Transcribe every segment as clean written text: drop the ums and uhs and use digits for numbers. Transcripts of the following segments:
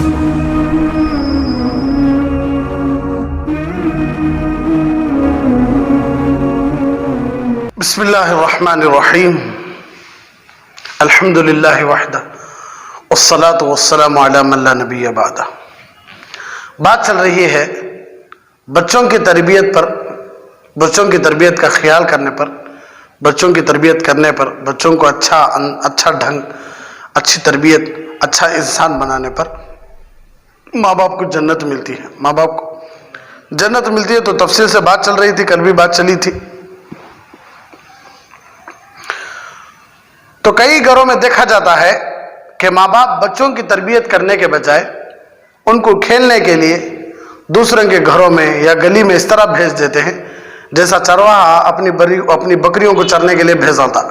بسم اللہ الرحمن الرحیم الحمد للہ وحدہ والصلاة والسلام علی من لا نبی بعدہ۔ بات چل رہی ہے بچوں کی تربیت پر، بچوں کی تربیت کا خیال کرنے پر، بچوں کی تربیت کرنے پر، بچوں کو اچھا ڈھنگ، اچھی تربیت، اچھا انسان بنانے پر ماں باپ کو جنت ملتی ہے۔ ماں باپ کو جنت ملتی ہے تو تفصیل سے بات چل رہی تھی، کل بھی بات چلی تھی۔ تو کئی گھروں میں دیکھا جاتا ہے کہ ماں باپ بچوں کی تربیت کرنے کے بجائے ان کو کھیلنے کے لیے دوسروں کے گھروں میں یا گلی میں اس طرح بھیج دیتے ہیں جیسا چرواہا اپنی بکریوں کو چرنے کے لیے بھیجا تھا۔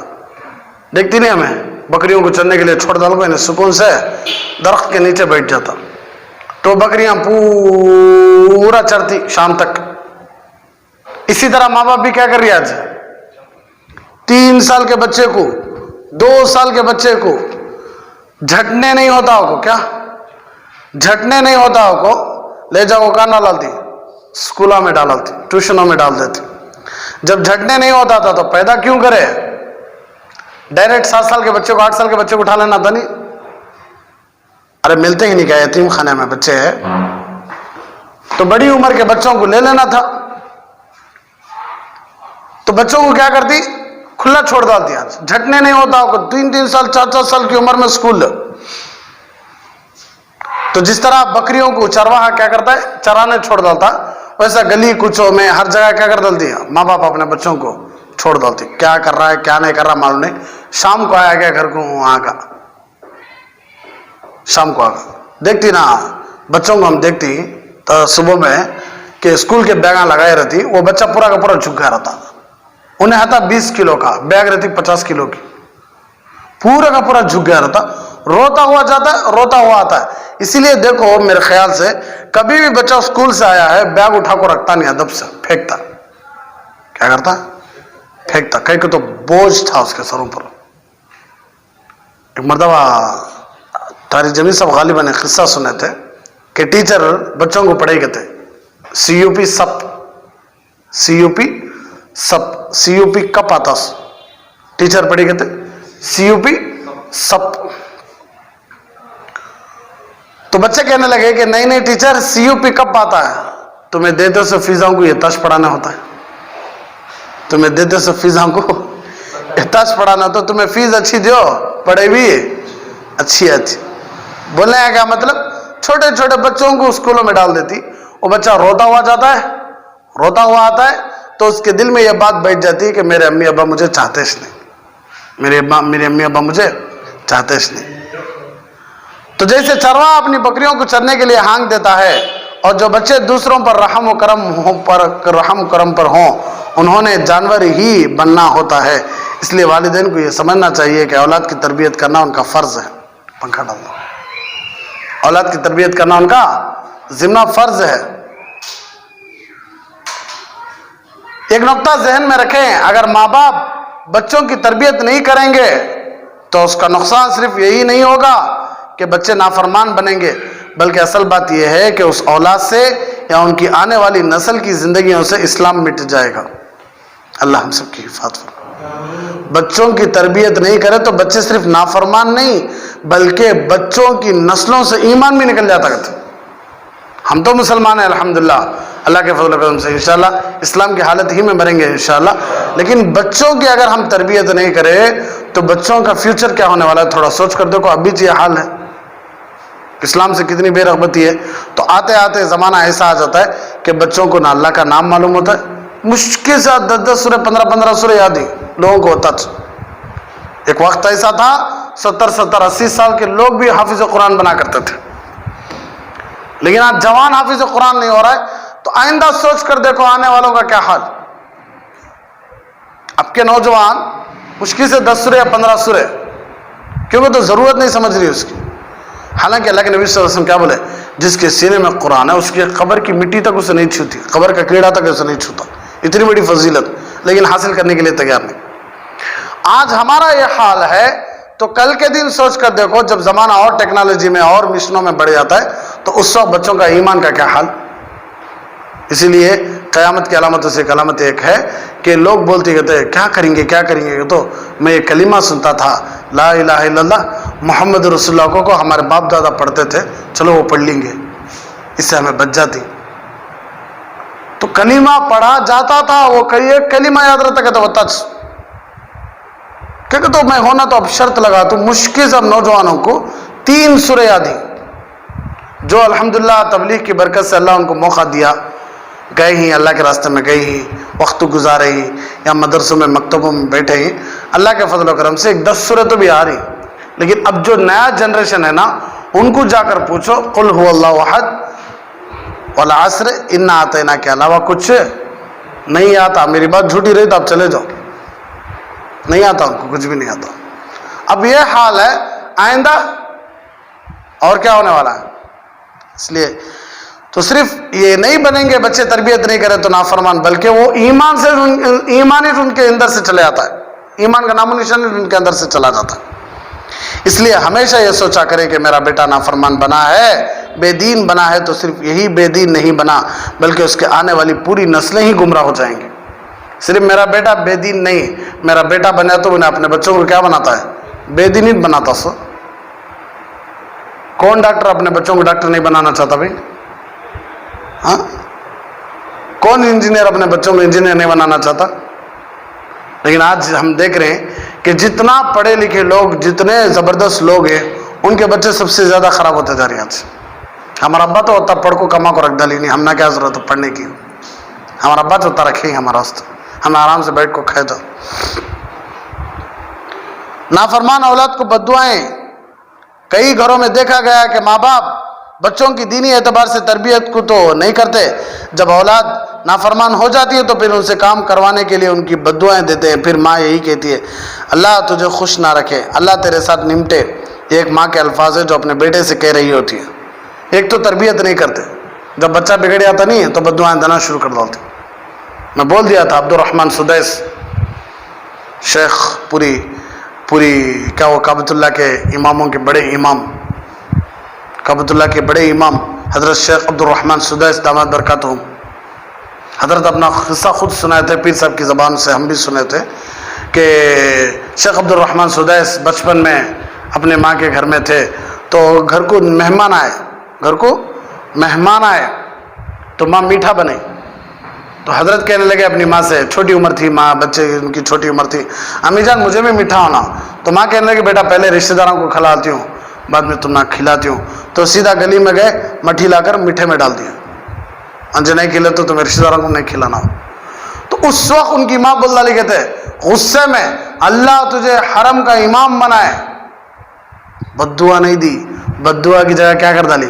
دیکھتی نہیں ہمیں بکریوں کو چرنے کے لیے چھوڑ ڈال کو سکون سے درخت کے نیچے بیٹھ جاتا تو بکریاں پورا چرتی شام تک۔ اسی طرح ماں باپ بھی کیا کر رہی ہے آج؟ 3 سال کے بچے کو، 2 سال کے بچے کو جھٹنے نہیں ہوتا ہو کو، کیا جھٹنے نہیں ہوتا ہو کو لے جاؤ کہاں نہ ڈالتی؟ اسکولوں میں ڈالتی، ٹیوشنوں میں ڈال دیتی۔ جب جھٹنے نہیں ہوتا تھا تو پیدا کیوں کرے؟ ڈائریکٹ 7 سال کے بچے کو، 8 سال کے بچے کو اٹھا لینا تھا نہیں؟ ارے ملتے ہی نہیں کیا یتیم خانے میں بچے ہیں تو بڑی عمر کے بچوں کو لے لینا تھا۔ تو بچوں کو کیا کرتی؟ کھلا چھوڑ ڈالتی۔ آج جھٹنے نہیں ہوتا ہو 3 سال 4 سال کی عمر میں اسکول۔ تو جس طرح بکریوں کو چرواہا کیا کرتا ہے؟ چرانے چھوڑ ڈالتا، ویسا گلی کوچوں میں ہر جگہ کیا کر ڈالتی ہے؟ ماں باپ اپنے بچوں کو چھوڑ ڈالتی۔ کیا کر رہا ہے کیا نہیں کر رہا معلوم نہیں، شام کو آیا گیا گھر کو آگا، شام کو آگا۔ دیکھتی نا بچوں کو، ہم دیکھتی تو صبح میں کہ اسکول کے بیگاں لگائے رہتی، وہ بچہ پورا کا پورا جھک گیا رہتا، انہیں آتا 20 کلو کا بیگ رہتی 50 کلو کی، پورا کا پورا جھک گیا رہتا، روتا ہوا جاتا ہے، روتا ہوا آتا ہے۔ اسی لیے دیکھو میرے خیال سے کبھی بھی بچہ اسکول سے آیا ہے بیگ اٹھا کو رکھتا نہیں، ادب سے پھینکتا۔ کیا کرتا؟ پھینکتا، کہیں کہ تو بوجھ تھا اس کے سروں پر۔ ایک مرتبہ طارق جمیل صاحب غالباً نے قصہ سنے تھے کہ ٹیچر بچوں کو پڑھائی کرتے CUP سپ، CUP کپ آتا، ٹیچر پڑھی کہتے CUP سپ۔ تو بچے کہنے لگے کہ نہیں ٹیچر CUP کپ آتا ہے، تمہیں دیتے سے فیضاؤں کو یہ تش پڑھانا ہوتا ہے، تمہیں دیتے سے فیضاؤں کو یہ تش پڑھانا تو تمہیں فیس اچھی دیو، پڑھے بھی اچھی۔ بولنے کا کیا مطلب؟ چھوٹے چھوٹے بچوں کو اسکولوں میں ڈال دیتی، وہ بچہ روتا ہوا جاتا ہے، روتا ہوا آتا ہے تو اس کے دل میں یہ بات بیٹھ جاتی ہے کہ میرے امی ابا مجھے چاہتے اس نہیں، میرے امی ابا مجھے چاہتے اس نہیں۔ تو جیسے چرواہا اپنی بکریوں کو چرنے کے لیے ہانک دیتا ہے، اور جو بچے دوسروں پر رحم و کرم پر ہوں انہوں نے جانور ہی بننا ہوتا ہے۔ اس لیے والدین کو یہ سمجھنا چاہیے کہ اولاد کی تربیت کرنا ان کا فرض ہے۔ پنکھا ڈال دو۔ اولاد کی تربیت کرنا ان کا ذمہ فرض ہے۔ ایک نقطہ ذہن میں رکھیں، اگر ماں باپ بچوں کی تربیت نہیں کریں گے تو اس کا نقصان صرف یہی نہیں ہوگا کہ بچے نافرمان بنیں گے، بلکہ اصل بات یہ ہے کہ اس اولاد سے یا ان کی آنے والی نسل کی زندگیوں سے اسلام مٹ جائے گا۔ اللہ ہم سب کی حفاظت فرمائے۔ بچوں کی تربیت نہیں کرے تو بچے صرف نافرمان نہیں بلکہ بچوں کی نسلوں سے ایمان بھی نکل جاتا کرتے۔ ہم تو مسلمان ہیں الحمدللہ، اللہ کے فضل و کرم سے انشاءاللہ اسلام کی حالت ہی میں مریں گے انشاءاللہ، لیکن بچوں کی اگر ہم تربیت نہیں کرے تو بچوں کا فیوچر کیا ہونے والا ہے؟ تھوڑا سوچ کر دیکھو، ابھی یہ حال ہے، اسلام سے کتنی بے رغبتی ہے۔ تو آتے آتے زمانہ ایسا آ جاتا ہے کہ بچوں کو نہ اللہ کا نام معلوم ہوتا ہے، مشکل سے 10 سورے 15 سورے یاد ہی لوگوں کو ہوتا تھا۔ ایک وقت ایسا تھا 70 80 سال کے لوگ بھی حافظ قرآن بنا کرتے تھے، لیکن آج جوان حافظ قرآن نہیں ہو رہا ہے تو آئندہ سوچ کر دیکھو آنے والوں کا کیا حال۔ اب کے نوجوان مشکل سے 10 سورے یا 15 سورے، کیونکہ تو ضرورت نہیں سمجھ رہی اس کی۔ حالانکہ اللہ کے نبی صلی اللہ علیہ وسلم کیا بولے؟ جس کے سینے میں قرآن ہے اس کی قبر کی مٹی تک اسے نہیں چھوتی، قبر کا کیڑا تک اسے نہیں چھوتا۔ اتنی بڑی فضیلت، لیکن حاصل کرنے کے لیے تیار نہیں۔ آج ہمارا یہ حال ہے تو کل کے دن سوچ کر دیکھو جب زمانہ اور ٹیکنالوجی میں اور مشنوں میں بڑھ جاتا ہے تو اس وقت بچوں کا ایمان کا کیا حال. اسی لیے قیامت کی علامتوں سے ایک علامت ایک ہے کہ لوگ بولتے کہتے ہیں کیا کریں گے کیا کریں گے. تو میں ایک کلمہ سنتا تھا لا الہ الا اللہ محمد رسول اللہ کو ہمارے باپ دادا پڑھتے تھے, چلو وہ پڑھ لیں گے, اس سے ہمیں بچ جاتی. تو کلمہ پڑھا جاتا تھا, وہ ایک کلمہ یاد رہتا کہتا وہ تچ کہ تو میں ہونا تو اب شرط لگا تو مشکل سب نوجوانوں کو 3 سورہ یاد ہیں جو الحمدللہ تبلیغ کی برکت سے اللہ ان کو موقع دیا, گئے ہی اللہ کے راستے میں گئے ہی وقت گزارے ہی یا مدرسوں میں مکتبوں میں بیٹھے ہی, اللہ کے فضل و کرم سے 10 سورہ تو بھی آ رہی. لیکن اب جو نیا جنریشن ہے نا ان کو جا کر پوچھو قل هو اللہ احد والعصر انا اعطینا کے علاوہ کچھ نہیں آتا. میری بات جھوٹی رہی تو آپ چلے جاؤ, نہیں آتا ان کو کچھ بھی نہیں آتا. اب یہ حال ہے آئندہ اور کیا ہونے والا ہے. اس لیے تو صرف یہ نہیں بنیں گے بچے تربیت نہیں کرے تو نافرمان, بلکہ وہ ایمان سے ایمان ہی ان کے اندر سے چلے آتا ہے, ایمان کا نام و نشان ان کے اندر سے چلا جاتا ہے. اس لیے ہمیشہ یہ سوچا کرے کہ میرا بیٹا نافرمان بنا ہے, بے دین بنا ہے, تو صرف یہی بے دین نہیں بنا بلکہ اس کے آنے والی پوری نسلیں ہی گمراہ ہو جائیں گی. صرف میرا بیٹا بے دین نہیں, میرا بیٹا بنا تو انہیں اپنے بچوں کو کیا بناتا ہے, بے دین ہی بناتا. سو کون ڈاکٹر اپنے بچوں کو ڈاکٹر نہیں بنانا چاہتا بھائی؟ ہاں, کون انجینئر اپنے بچوں کو انجینئر نہیں بنانا چاہتا؟ لیکن آج ہم دیکھ رہے ہیں کہ جتنا پڑھے لکھے لوگ, جتنے زبردست لوگ ہیں, ان کے بچے سب سے زیادہ خراب ہوتے جا رہے ہیں. آج ہمارا ابا تو ہوتا پڑھ کو کما کو رکھ ڈالی نہیں, ہم نے کیا ضرورت ہے پڑھنے کی, ہمارا ابا تو ہوتا رکھے ہی ہمارا واسطہ, ہم آرام سے بیٹھ کو کھائے جاؤ. نافرمان اولاد کو بددعائیں, کئی گھروں میں دیکھا گیا کہ ماں باپ بچوں کی دینی اعتبار سے تربیت کو تو نہیں کرتے, جب اولاد نافرمان ہو جاتی ہے تو پھر ان سے کام کروانے کے لیے ان کی بددعائیں دیتے ہیں. پھر ماں یہی کہتی ہے اللہ تجھے خوش نہ رکھے, اللہ تیرے ساتھ نمٹے. یہ ایک ماں کے الفاظ ہے جو اپنے بیٹے سے کہہ رہی ہوتی ہے. ایک تو تربیت نہیں کرتے, جب بچہ بگڑ جاتا نہیں ہے تو بددعائیں دینا شروع کر ڈالتے. میں بول دیا تھا عبد الرحمن سدیس شیخ پوری کیا وہ کعبۃ اللہ کے اماموں کے بڑے امام, کعبۃ اللہ کے بڑے امام حضرت شیخ عبد الرحمن سدیس دامت برکاتہم, حضرت اپنا قصہ خود سنائے تھے پیر صاحب کی زبان سے, ہم بھی سنے تھے کہ شیخ عبد الرحمن سدیس بچپن میں اپنے ماں کے گھر میں تھے تو گھر کو مہمان آئے تو ماں میٹھا بنائی. تو حضرت کہنے لگے اپنی ماں سے, چھوٹی عمر تھی ماں, بچے ان کی چھوٹی عمر تھی, امی جان مجھے بھی میٹھا ہونا. تو ماں کہنے لگے بیٹا پہلے رشتہ داروں کو کھلاتی ہوں بعد میں تم نہ کھلاتی ہوں. تو سیدھا گلی میں گئے, مٹھی لا کر میٹھے میں ڈال دیا, انجے نہیں کھلے تو تمہیں رشتہ داروں کو نہیں کھلانا. تو اس وقت ان کی ماں بول ڈالی کہتے غصے میں اللہ تجھے حرم کا امام بنائے, بددعا نہیں دی, بددعا کی جگہ کیا کر ڈالی,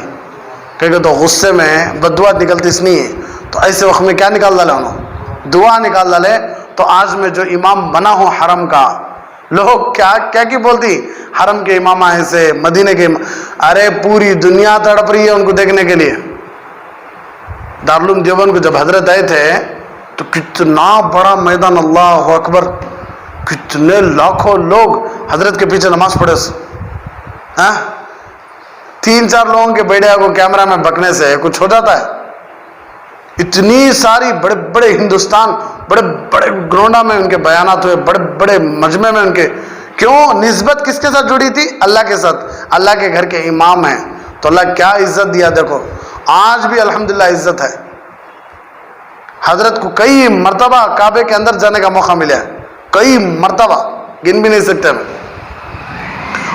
کہ تو غصے میں بددعا نکلتی اس نہیں ہے, تو ایسے وقت میں کیا نکال ڈالے انہوں, دعا نکال ڈالے. تو آج میں جو امام بنا ہوں حرم کا, لوگ کیا کی بولتی حرم کے امام ایسے, مدینے کے ارے پوری دنیا تڑپ رہی ہے ان کو دیکھنے کے لیے. دارالعلوم دیوبند کو جب حضرت آئے تھے تو کتنا بڑا میدان, اللہ اکبر, کتنے لاکھوں لوگ حضرت کے پیچھے نماز پڑھے. 3-4 لوگوں کے بیٹے کو کیمرہ میں بکنے سے کچھ ہو جاتا ہے؟ اتنی ساری بڑے بڑے ہندوستان, بڑے بڑے گرونڈا میں ان کے بیانات ہوئے, بڑے بڑے مجمع میں ان کے, کیوں نسبت کس کے ساتھ جڑی تھی, اللہ کے ساتھ. اللہ کے گھر کے امام ہیں تو اللہ کیا عزت دیا. دیکھو آج بھی الحمدللہ عزت ہے. حضرت کو کئی مرتبہ کعبے کے اندر جانے کا موقع ملا ہے, کئی مرتبہ, گن بھی نہیں سکتے ہم.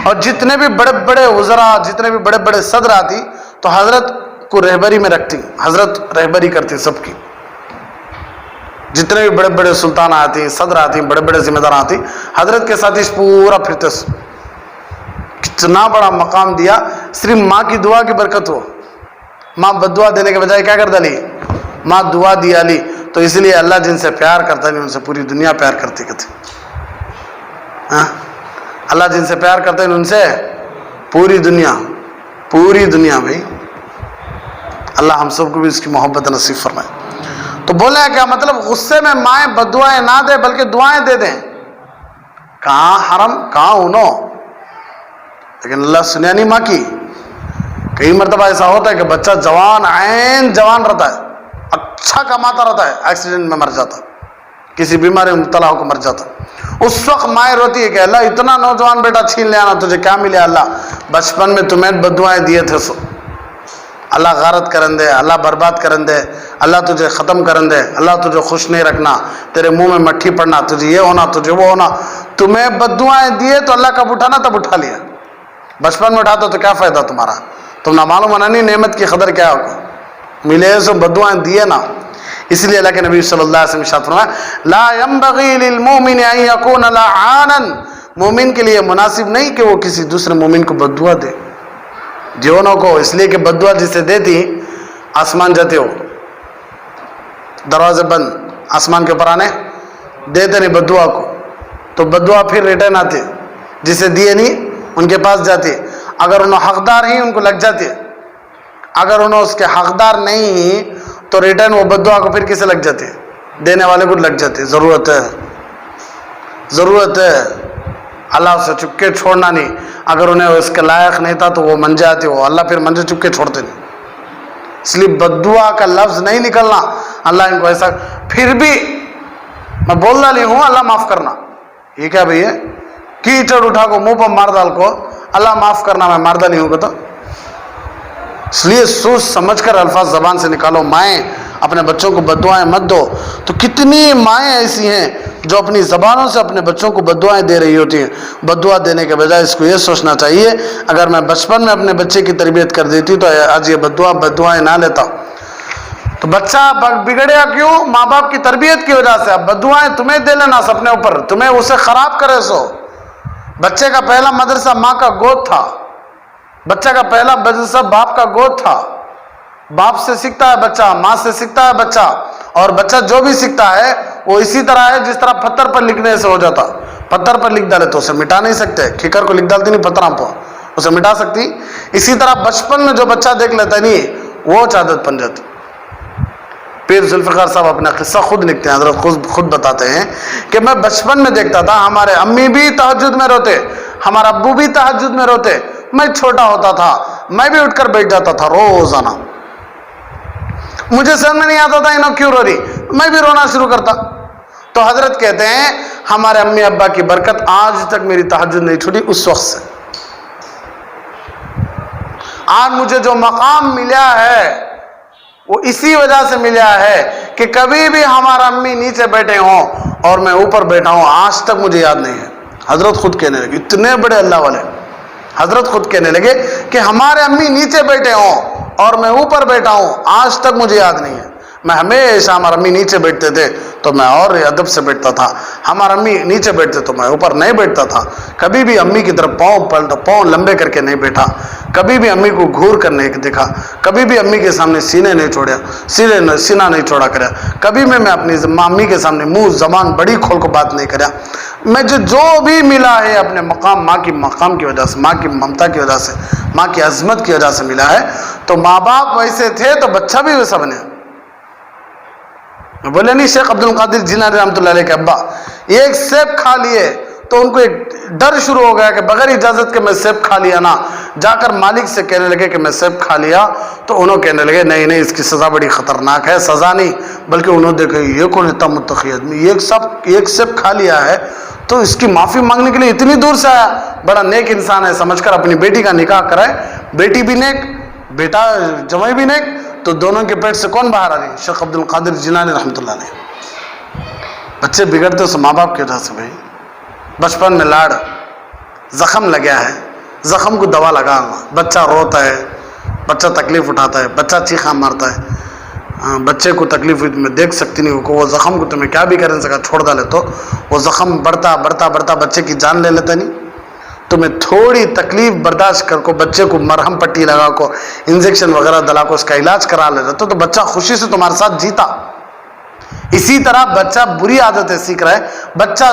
اور جتنے بھی بڑے بڑے وزراء, جتنے بھی بڑے بڑے صدر آتی تو حضرت کو رہبری میں رکھتی, حضرت رہبری کرتی سب کی. جتنے بھی بڑے بڑے سلطان آتی, صدر آتی, بڑے بڑے ذمہ دار آتی, حضرت کے ساتھ اس پورا پھرتے. کتنا بڑا مقام دیا, صرف ماں کی دعا کی برکت ہو. ماں بددعا دینے کے بجائے کیا کر ڈالی, ماں دعا دیا لی. تو اس لیے اللہ جن سے پیار کرتا ہے ان سے پوری دنیا پیار کرتی کہتی. اللہ جن سے پیار کرتے ہیں ان سے پوری دنیا بھائی. اللہ ہم سب کو بھی اس کی محبت نصیب فرمائے. تو بولے کیا مطلب, غصے میں مائیں بددعائیں نہ دے بلکہ دعائیں دے دیں. کہاں حرم, کہاں انہوں, لیکن اللہ سنیا نہیں ماں کی. کئی مرتبہ ایسا ہوتا ہے کہ بچہ جوان عین جوان رہتا ہے, اچھا کماتا رہتا ہے, ایکسیڈنٹ میں مر جاتا, کسی بیماری میں مبتلا ہو کر مر جاتا. اس وقت مائیں روتی ہے کہ اللہ اتنا نوجوان بیٹا چھین لے آنا, تجھے کیا ملے اللہ, بچپن میں تمہیں بددعائیں دیے تھے سو, اللہ غارت کرن دے, اللہ برباد کرن دے, اللہ تجھے ختم کرن دے, اللہ تجھے خوش نہیں رکھنا, تیرے منہ میں مٹھی پڑنا, تجھے یہ ہونا, تجھے وہ ہونا. تمہیں بددعائیں دیے تو اللہ کب اٹھانا تب اٹھا لیا. بچپن میں اٹھاتا تو کیا فائدہ تمہارا, تم نہ معلوم ہونا نہیں نعمت کی قدر کیا ہوگا, ملے سو بددعائیں دیے نا. اس لیے اللہ کے نبی صلی اللہ علیہ وسلم ارشاد فرمایا لا ينبغي للمؤمن ان يكون لعانا, مومن کے لیے مناسب نہیں کہ وہ کسی دوسرے مومن کو بددعا دے. جیونوں کو اس لیے کہ بددعا جسے دیتی آسمان جاتے ہو, دروازے بند, آسمان کے اوپر آنے دیتے نہیں بددعا کو, تو بددعا پھر ریٹرن آتی, جسے دیے نہیں ان کے پاس جاتی. اگر انہوں حقدار ہی ان کو لگ جاتی, اگر انہوں اس کے حقدار نہیں تو ریٹرن وہ بددعا کو پھر کسے لگ جاتی, دینے والے کو لگ جاتی. ضرورت ہے, ضرورت ہے, اللہ سے چپکے چھوڑنا نہیں. اگر انہیں اس کے لائق نہیں تھا تو وہ منجے آتے, وہ اللہ پھر منجے چپکے چھوڑتے نہیں. اس لیے بددعا کا لفظ نہیں نکلنا. اللہ ان کو ایسا, پھر بھی میں بول رہا نہیں ہوں اللہ معاف کرنا, یہ کیا بھئی ہے, کیچڑ اٹھا کو منہ پر مار ڈال کو اللہ معاف کرنا, میں ماردہ نہیں ہوں. تو اس لیے سوچ سمجھ کر الفاظ زبان سے نکالو. مائیں اپنے بچوں کو بددعائیں مت دو. تو کتنی مائیں ایسی ہیں جو اپنی زبانوں سے اپنے بچوں کو بددعائیں دے رہی ہوتی ہیں. بددعا دینے کے بجائے اس کو یہ سوچنا چاہیے اگر میں بچپن میں اپنے بچے کی تربیت کر دیتی تو آج یہ بددعائیں نہ لیتا. تو بچہ بگڑیا کیوں؟ ماں باپ کی تربیت کی وجہ سے. اب بددعائیں تمہیں دے لینا اپنے اوپر, تمہیں اسے خراب کرے سو. بچے کا پہلا مدرسہ ماں کا گود تھا, بچہ کا پہلا مدرسہ باپ کا گود تھا. باپ سے سیکھتا ہے بچہ, ماں سے سیکھتا ہے بچہ, اور بچہ جو بھی سیکھتا ہے وہ اسی طرح ہے جس طرح پتھر پر لکھنے سے ہو جاتا. پتھر پر لکھ ڈالے تو اسے مٹا نہیں سکتے, کھیکر کو لکھ ڈالتی نہیں پتھراں پر, اسے مٹا سکتی. اسی طرح بچپن میں جو بچہ دیکھ لیتا نہیں وہ عادت بن جاتی. پیر ذوالفقار صاحب اپنا قصہ خود لکھتے ہیں, حضرت خود بتاتے ہیں کہ میں بچپن میں دیکھتا تھا ہمارے امی بھی تہجد میں روتے, ہمارا ابو بھی تہجد میں روتے. میں چھوٹا ہوتا تھا, میں بھی اٹھ کر بیٹھ جاتا تھا روزانہ. مجھے سمجھ میں نہیں آتا تھا انہوں کیوں رو رہی, میں بھی رونا شروع کرتا. تو حضرت کہتے ہیں ہمارے امی ابا کی برکت آج تک میری تہجد نہیں چھوٹی اس وقت سے. آج مجھے جو مقام ملا ہے وہ اسی وجہ سے ملا ہے کہ کبھی بھی ہمارا امی نیچے بیٹھے ہوں اور میں اوپر بیٹھا ہوں, آج تک مجھے یاد نہیں ہے. حضرت خود کہنے لگے, اتنے بڑے اللہ والے, حضرت خود کہنے لگے کہ ہمارے امی نیچے بیٹھے ہوں اور میں اوپر بیٹھا ہوں, آج تک مجھے یاد نہیں ہے. میں ہمیشہ ہمارا امی نیچے بیٹھتے تھے تو میں اور ادب سے بیٹھتا تھا, ہمارا امی نیچے بیٹھتے تو میں اوپر نہیں بیٹھتا تھا. کبھی بھی امی کی طرف پاؤں لمبے کر کے نہیں بیٹھا, کبھی بھی امی کو گھور کر نہیں دکھا, کبھی بھی امی کے سامنے سینے نہیں چھوڑا, سینہ نہیں چھوڑا کرا, کبھی میں اپنی امی کے سامنے منہ زبان بڑی کھول کو بات نہیں کرا. میں جو بھی ملا ہے اپنے مقام, ماں کی مقام کی وجہ سے, ماں کی ممتا کی وجہ سے, ماں کی عظمت کی وجہ سے ملا ہے. تو ماں باپ ویسے تھے تو بچہ بھی ویسا بنے. بولے نہیں شیخ عبد القادر جیلانی رحمۃ اللہ علیہ کے ابا ایک سیب کھا لیے تو ان کو ایک ڈر شروع ہو گیا کہ بغیر اجازت کے میں سیب کھا لیا نا, جا کر مالک سے کہنے لگے کہ میں سیب کھا لیا. تو انہوں کہنے لگے نہیں نہیں اس کی سزا بڑی خطرناک ہے. سزا نہیں بلکہ انہوں نے دیکھا یہ کون اتنا متقی آدمی, ایک سیب کھا لیا ہے تو اس کی معافی مانگنے کے لیے اتنی دور سے آیا, بڑا نیک انسان ہے سمجھ کر اپنی بیٹی کا نکاح کرائے. بیٹی بھی نیک, بیٹا جوائی بھی نیک, تو دونوں کے پیٹ سے کون باہر آ رہی؟ شیخ عبد القادر جیلانی رحمۃ اللہ علیہ. بچے بگڑتے اس ماں باپ کی وجہ سے. بھائی بچپن میں لاڑ, زخم لگیا ہے, زخم کو دوا لگا, بچہ روتا ہے, بچہ تکلیف اٹھاتا ہے, بچہ چیخا مارتا ہے. بچے کو تکلیف میں دیکھ سکتی نہیں, وہ زخم کو تمہیں کیا بھی کرنے سکا, چھوڑ ڈالے تو وہ زخم بڑھتا بڑھتا بڑھتا بچے کی جان لے لیتا نہیں. تمہیں تھوڑی تکلیف برداشت کر کو بچے کو مرہم پٹی لگا کو انجیکشن وغیرہ دلا کو اس کا علاج کرا لیتا تو بچہ خوشی سے تمہارے ساتھ جیتا. اسی طرح بچہ بری عادتیں سیکھ رہا ہے, بچہ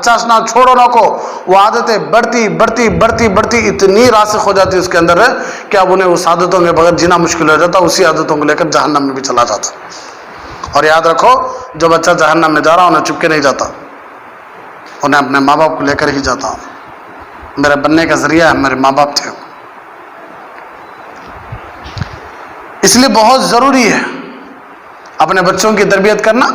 اشنا چھوڑو نہ کو, وہ عادتیں بڑھتی بڑھتی بڑھتی بڑھتی اتنی راسخ ہو جاتی اس کے اندر کہ اب انہیں اس عادتوں کے بغیر جینا مشکل ہو جاتا, اسی عادتوں کو لے کر جہنم میں بھی چلا جاتا. اور یاد رکھو جو بچہ جہنم میں جا رہا انہیں چپکے نہیں جاتا, انہیں اپنے ماں باپ کو لے کر ہی جاتا. میرے بننے کا ذریعہ میرے ماں باپ تھے. اس لیے بہت ضروری ہے اپنے بچوں کی تربیت کرنا،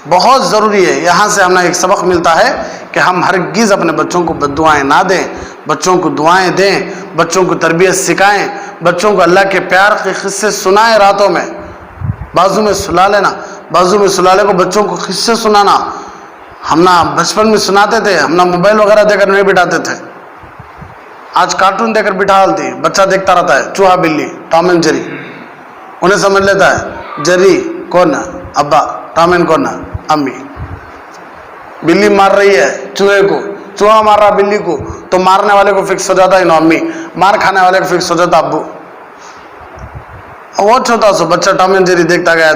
بہت ضروری ہے. یہاں سے ہمیں ایک سبق ملتا ہے کہ ہم ہرگز اپنے بچوں کو بد دعائیں نہ دیں، بچوں کو دعائیں دیں، بچوں کو تربیت سکھائیں، بچوں کو اللہ کے پیار کے قصے سنائیں. راتوں میں بازو میں سلا لینا، بازو میں سلالے کو بچوں کو قصے سنانا. ہم نہ بچپن میں سناتے تھے، ہم نہ موبائل وغیرہ دے کر نہیں بٹھاتے تھے. آج کارٹون دے کر بٹھا ڈالتی، بچہ دیکھتا رہتا ہے چوہا بلی، ٹام اینڈ جیری. انہیں سمجھ لیتا ہے جری کون ہے ابا، ٹام اینڈ کون ہے امی. بلی مار رہی ہے چوہے کو، چوہا مار رہا بلی کو، تو مارنے والے کو فکس ہو جاتا ہے نا امی، مار کھانے والے کو فکس ہو جاتا ابو. وہ چھوٹا سا بچہ ٹام اینڈ جیری دیکھتا گیا،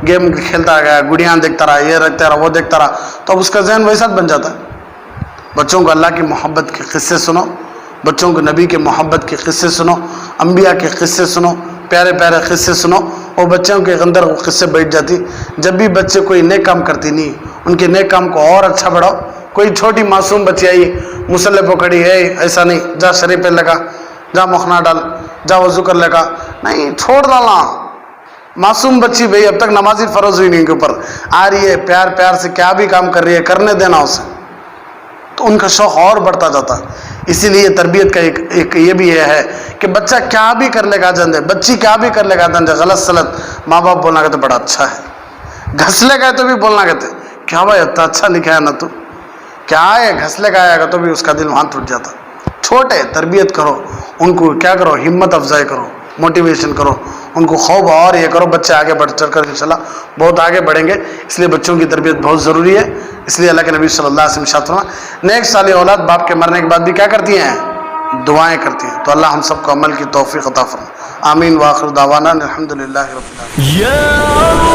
گیم کھیلتا گیا، گڑیاں دیکھتا رہا، یہ رکھتا رہا، وہ دیکھتا رہا، تو اب اس کا ذہن ویسا بن جاتا ہے. بچوں کو اللہ کی محبت کے قصے سنو، بچوں کو نبی کے محبت کے قصے سنو، انبیاء کے قصے سنو، پیارے پیارے قصے سنو. وہ بچوں کے اندر وہ قصے بیٹھ جاتی. جب بھی بچے کوئی نیک کام کرتی نہیں، ان کے نیک کام کو اور اچھا بڑھاؤ. کوئی چھوٹی معصوم بچی آئی مصلی پہ کھڑی ہے، ایسا نہیں جا شریف پہ لگا، جا مخنا ڈال، جا وضو کر لگا، نہیں، چھوڑ ڈالنا. معصوم بچی بھئی اب تک نمازی فرض ہوئی نہیں ان کے اوپر، آ رہی ہے پیار پیار سے کیا بھی کام کر رہی ہے کرنے دینا اسے، تو ان کا شوق اور بڑھتا جاتا. اسی لیے تربیت کا ایک یہ بھی ہے کہ بچہ کیا بھی کر لے گا جاندے، بچی کیا بھی کر لے گا جاندے، غلط سلط ماں باپ بولنا کہتے بڑا اچھا ہے، گھسلے گئے تو بھی بولنا کہتے کیا بھائی اتنا اچھا لکھا ہے نا تو کیا ہے، گھسلے گایا گا تو بھی اس کا دل وہاں ٹوٹ جاتا. چھوٹے تربیت کرو، ان کو کیا کرو، ہمت افزائی کرو، موٹیویشن کرو، ان کو خوب اور یہ کرو، بچے آگے بڑھ چڑھ کر انشاءاللہ بہت آگے بڑھیں گے. اس لیے بچوں کی تربیت بہت ضروری ہے. اس لیے اللہ کے نبی صلی اللہ علیہ وسلم ارشاد فرمایا نیک صالح اولاد باپ کے مرنے کے بعد بھی کیا کرتی ہیں، دعائیں کرتی ہیں. تو اللہ ہم سب کو عمل کی توفیق عطا فرمائے. آمین. وآخر دعوانا الحمدللہ رب العالمین.